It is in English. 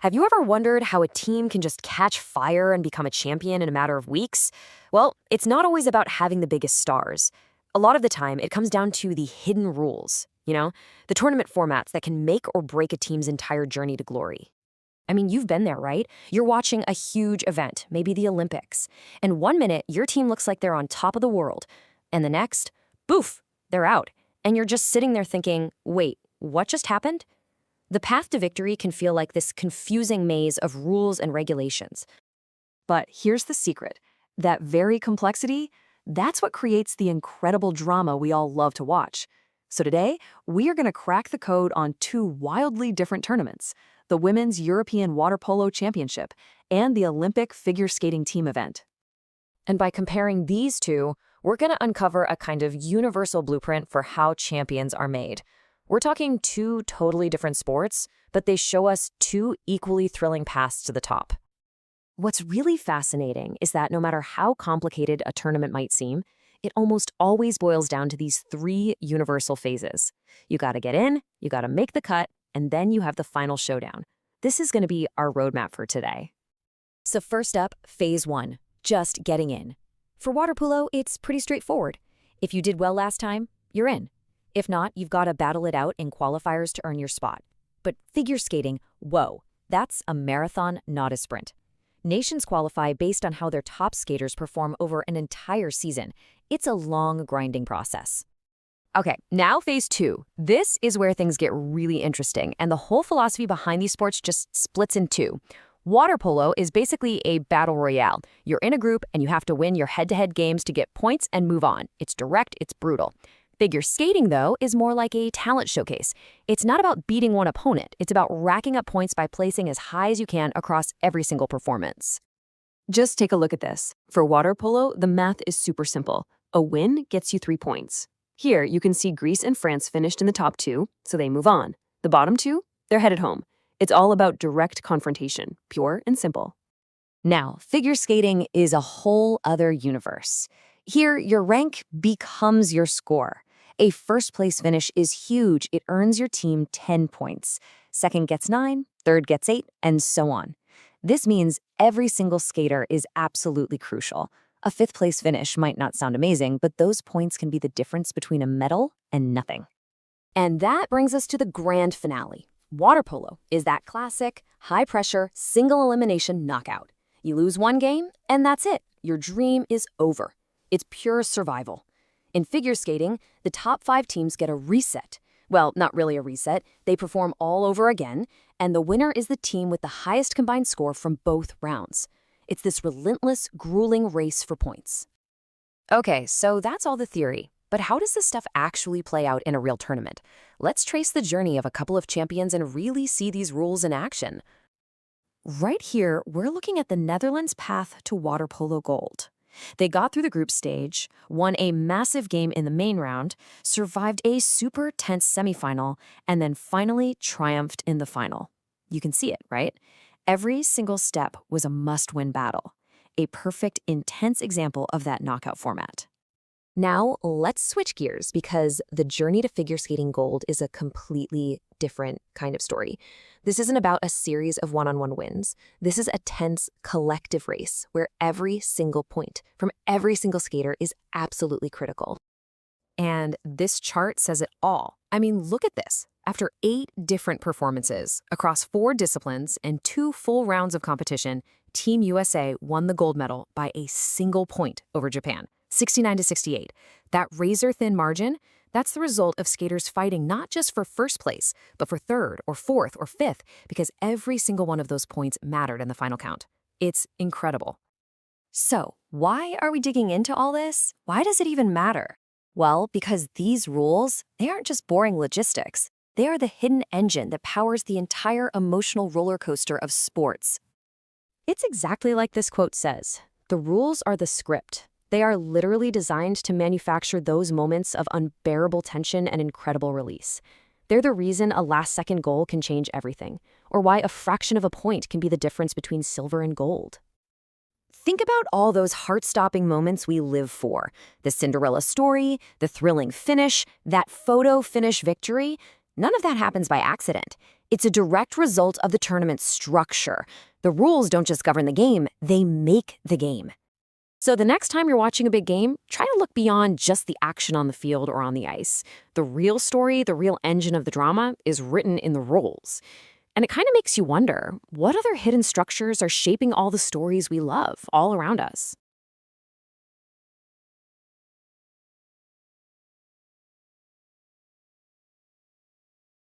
Have you ever wondered how a team can just catch fire and become a champion in a matter of weeks? Well, it's not always about having the biggest stars. A lot of the time, it comes down to the hidden rules, the tournament formats that can make or break a team's entire journey to glory. I mean, you've been there, right? You're watching a huge event, maybe the Olympics, and one minute your team looks like they're on top of the world, and the next, boof, they're out. And you're just sitting there thinking, wait, what just happened? The path to victory can feel like this confusing maze of rules and regulations. But here's the secret. That very complexity, that's what creates the incredible drama we all love to watch. So today, we are going to crack the code on two wildly different tournaments, the Women's European Water Polo Championship and the Olympic Figure Skating Team event. And by comparing these two, we're going to uncover a kind of universal blueprint for how champions are made. We're talking two totally different sports, but they show us two equally thrilling paths to the top. What's really fascinating is that no matter how complicated a tournament might seem, it almost always boils down to these three universal phases. You gotta get in, you gotta make the cut, and then you have the final showdown. This is gonna be our roadmap for today. So first up, phase one, just getting in. For water polo, it's pretty straightforward. If you did well last time, you're in. If not, you've got to battle it out in qualifiers to earn your spot. But figure skating, whoa, that's a marathon, not a sprint. Nations qualify based on how their top skaters perform over an entire season. It's a long, grinding process. Okay, now phase two. This is where things get really interesting, and the whole philosophy behind these sports just splits in two. Water polo is basically a battle royale. You're in a group, and you have to win your head-to-head games to get points and move on. It's direct, it's brutal. Figure skating, though, is more like a talent showcase. It's not about beating one opponent. It's about racking up points by placing as high as you can across every single performance. Just take a look at this. For water polo, the math is super simple. A win gets you 3 points. Here, you can see Greece and France finished in the top two, so they move on. The bottom two, they're headed home. It's all about direct confrontation, pure and simple. Now, figure skating is a whole other universe. Here, your rank becomes your score. A first-place finish is huge. It earns your team 10 points. Second gets 9, third gets 8, and so on. This means every single skater is absolutely crucial. A fifth-place finish might not sound amazing, but those points can be the difference between a medal and nothing. And that brings us to the grand finale. Water polo is that classic, high-pressure, single-elimination knockout. You lose one game, and that's it. Your dream is over. It's pure survival. In figure skating, the top 5 teams get a reset. Well, not really a reset. They perform all over again, and the winner is the team with the highest combined score from both rounds. It's this relentless, grueling race for points. Okay, so that's all the theory. But how does this stuff actually play out in a real tournament? Let's trace the journey of a couple of champions and really see these rules in action. Right here, we're looking at the Netherlands' path to water polo gold. They got through the group stage, won a massive game in the main round, survived a super tense semifinal, and then finally triumphed in the final. You can see it, right? Every single step was a must-win battle, a perfect, intense example of that knockout format. Now, let's switch gears because the journey to figure skating gold is a completely different kind of story. This isn't about a series of one-on-one wins. This is a tense collective race where every single point from every single skater is absolutely critical. And this chart says it all. I mean, look at this. After 8 different performances across 4 disciplines and 2 full rounds of competition, Team USA won the gold medal by a single point over Japan. 69-68. That razor-thin margin, that's the result of skaters fighting not just for first place, but for third or fourth or fifth, because every single one of those points mattered in the final count. It's incredible. So, why are we digging into all this? Why does it even matter? Well, because these rules, they aren't just boring logistics. They are the hidden engine that powers the entire emotional roller coaster of sports. It's exactly like this quote says. The rules are the script. They are literally designed to manufacture those moments of unbearable tension and incredible release. They're the reason a last-second goal can change everything, or why a fraction of a point can be the difference between silver and gold. Think about all those heart-stopping moments we live for. The Cinderella story, the thrilling finish, that photo finish victory. None of that happens by accident. It's a direct result of the tournament's structure. The rules don't just govern the game, they make the game. So the next time you're watching a big game, try to look beyond just the action on the field or on the ice. The real story, the real engine of the drama, is written in the rules. And it kind of makes you wonder, what other hidden structures are shaping all the stories we love all around us?